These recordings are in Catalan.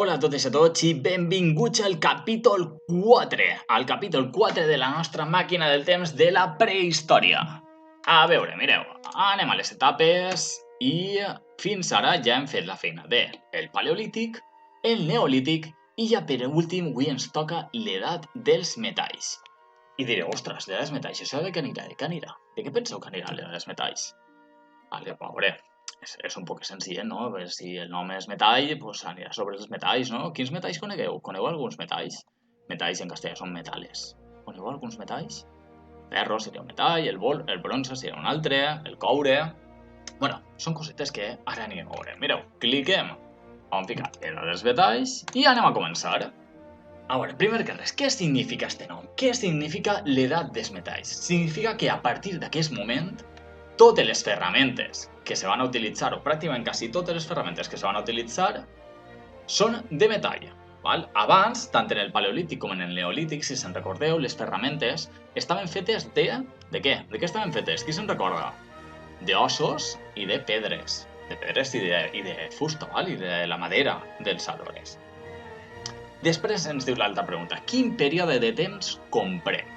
Hola a totes i a tots i benvinguts al capítol 4, de la nostra màquina del temps de la prehistòria. A veure, mireu, anem a les etapes i fins ara ja hem fet la feina del paleolític, el neolític i ja per últim avui ens toca l'edat dels metalls. I direu, ostres, l'edat dels metalls, això de què anirà? De què anirà? De què penseu que anirà l'edat dels metalls? Vale, a veure, és un poc senzill, no? Si el nom és metall, doncs anirà sobre els metalls, no? Quins metalls conegueu? Coneu alguns metalls? Metalls en castellà són metales. Coneu alguns metalls? Ferro seria un metall, el bronze seria un altre, el coure... Bueno, són cosetes que ara anirem a veure. Mireu, cliquem on ficar l'edat dels metalls i anem a començar. A veure, primer que res, què significa este nom? Què significa l'edat dels metalls? Significa que a partir d'aquest moment totes les ferramentes que se van a utilitzar, o pràcticament quasi totes les ferramentes que se van a utilitzar, són de metall. Val? Abans, tant en el paleolític com en el neolític, si se'n recordeu, les ferramentes estaven fetes de... De què? De què estaven fetes? Qui se'n recorda? D'ossos i de pedres. De pedres i de fusta, val? I de la madera dels arbres. Després ens diu l'altra pregunta. Quin període de temps comprèn?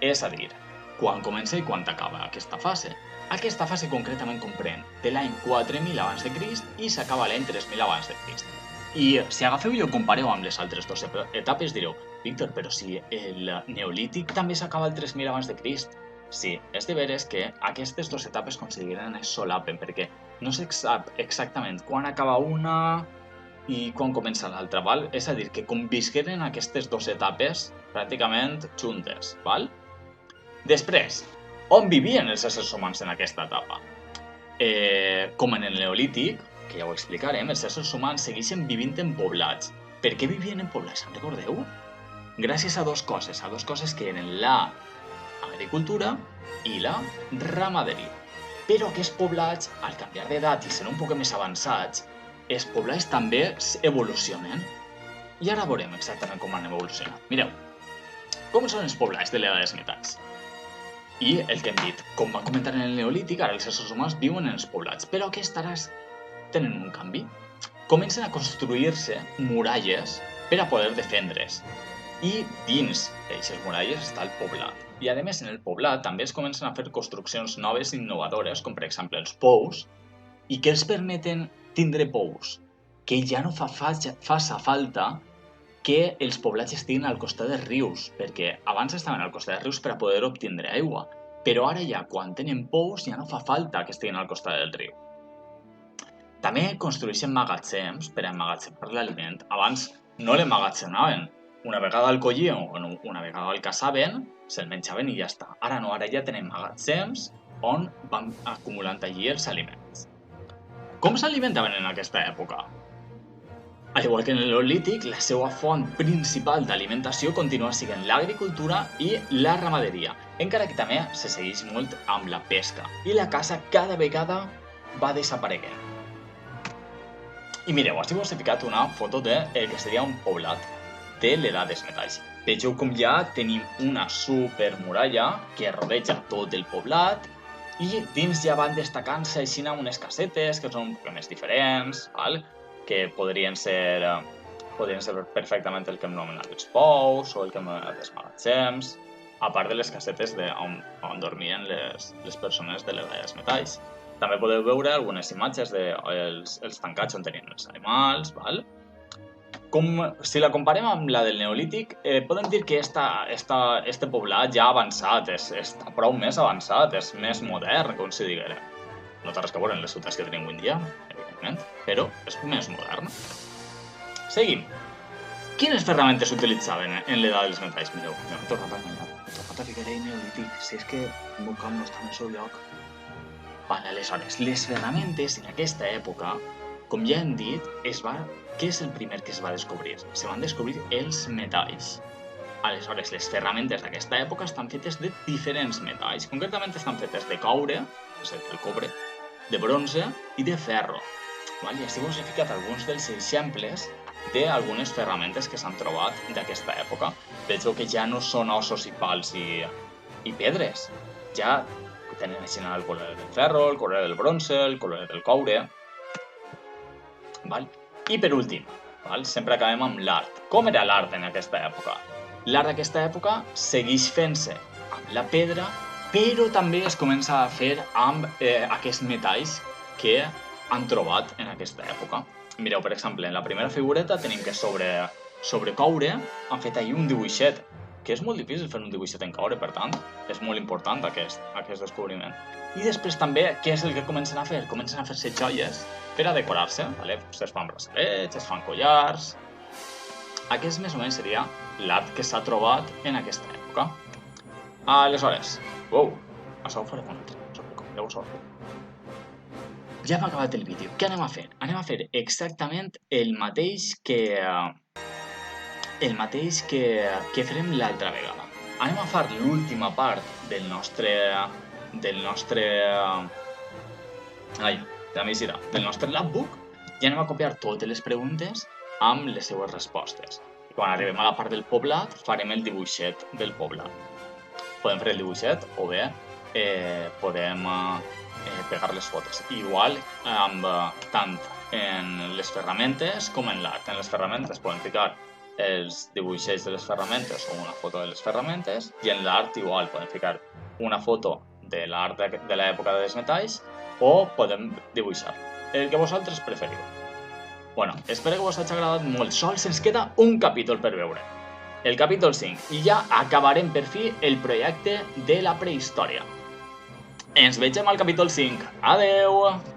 És a dir, quan comença i quan acaba aquesta fase. Aquesta fase concretament comprèn de l'any 4000 abans de Crist i s'acaba l'any 3000 abans de Crist. I si agafeu i ho compareu amb les altres dues etapes direu, Víctor, però si el neolític també s'acaba el 3000 abans de Crist. Sí, és de veres que aquestes dues etapes consideren es solapen perquè no se sap exactament quan acaba una i quan comença l'altra, val? És a dir, que convisqueren aquestes dues etapes pràcticament juntes, val? Després, on vivien els éssers humans en aquesta etapa? Com en el neolític, que ja ho explicarem, els éssers humans segueixen vivint en poblats. Per què vivien en poblats, se'n recordeu? Gràcies a dues coses que eren l'agricultura i la ramaderia. Però aquests poblats, al canviar d'edat i ser un poc més avançats, els poblats també evolucionen. I ara veurem exactament com han evolucionat. Mireu, com són els poblats de l'edat dels metalls? I el que hem dit, com va comentar en el neolític, ara els éssers humans viuen en els poblats, però aquests ara tenen un canvi. Comencen a construir-se muralles per a poder defendre's. I dins d'aquestes muralles està el poblat. I a més en el poblat també es comencen a fer construccions noves i innovadores, com per exemple els pous, i que els permeten tindre pous, que ja no fa falta que els poblats estiguin al costat dels rius, perquè abans estaven al costat dels rius per a poder obtindre aigua, però ara ja, quan tenen pous, ja no fa falta que estiguin al costat del riu. També construeixen magatzems per a emmagatzemar l'aliment. Abans no l'emmagatzemaven. Una vegada el collien o una vegada el caçaven, se'l menjaven i ja està. Ara no, ara ja tenen magatzems on van acumulant allí els aliments. Com s'alimentaven en aquesta època? Al igual que en el neolític, la seva font principal d'alimentació continua sent l'agricultura i la ramaderia, encara que també se segueix molt amb la pesca, i la caça cada vegada va desapareguent. I mireu, així us he ficat una foto del que seria un poblat de l'edat dels metalls. Vegeu com ja tenim una supermuralla que rodeja tot el poblat i dins ja van destacant-se així unes casetes que són un poc més diferents, val? Que podrien ser perfectament el que hem anomenat els pous o el que hem anomenat els magatzems, a part de les casetes on dormien les persones de l'edat dels metalls. També podeu veure algunes imatges dels tancats on tenien els animals, val? Si la comparem amb la del neolític, podem dir que este poblat ja ha avançat, està prou més avançat, és més modern, com si diguera. No té res que veure amb les ciutats que tenim avui en dia, evidentment, però és més modern. Seguim. Quines ferramentes s'utilitzaven en l'edat dels metalls? Mireu, m'he tornat a ficar ahí neolític, si és que el meu camp no està en el seu lloc. Vale, aleshores, les ferramentes en aquesta època, com ja hem dit, què és el primer que es va descobrir? Se van descobrir els metalls. Aleshores, les ferramentes d'aquesta època estan fetes de diferents metalls. Concretament estan fetes de coure, és a dir, el cobre, de bronze i de ferro. I així us he ficat alguns dels exemples d'algunes ferramentes que s'han trobat d'aquesta època. Vegeu que ja no són ossos i pals i pedres. Ja tenen així el color del ferro, el color del bronze, el color del coure. I per últim, Val? Sempre acabem amb l'art. Com era l'art en aquesta època? L'art d'aquesta època segueix fent-se amb la pedra, però també es comença a fer amb aquests metalls que han trobat en aquesta època. Mireu, per exemple, en la primera figureta tenim que sobre coure han fet ahir un dibuixet, que és molt difícil fer un dibuixet en coure, per tant, és molt important aquest descobriment. I després també, què és el que comencen a fer? Comencen a fer-se joies per a decorar-se, ¿vale? Es fan braçalets, es fan collars. Aquest més o menys seria l'art que s'ha trobat en aquesta època. Aleshores, això ho farem un altre, no us preocupeu, llavors ho farem. Ja hem acabat el vídeo. Què anem a fer? Anem a fer exactament el mateix que farem l'altra vegada. Anem a fer l'última part del nostre labbook i anem a copiar totes les preguntes amb les seues respostes. I quan arribem a la part del poblat, farem el dibuixet del poblat. Podem fer el dibuixet o bé podem pegar les fotos. Igual tant en les ferramentes com en l'art. En les ferramentes podem ficar els dibuixets de les ferramentes o una foto de les ferramentes i en l'art igual podem ficar una foto de l'art de l'època dels metalls o podem dibuixar. El que vosaltres preferiu. Bueno, espero que us hagi agradat molt. Sols ens queda un capítol per veure. El capítol 5. I ja acabarem per fi el projecte de la prehistòria. Ens vegem al capítol 5. Adeu!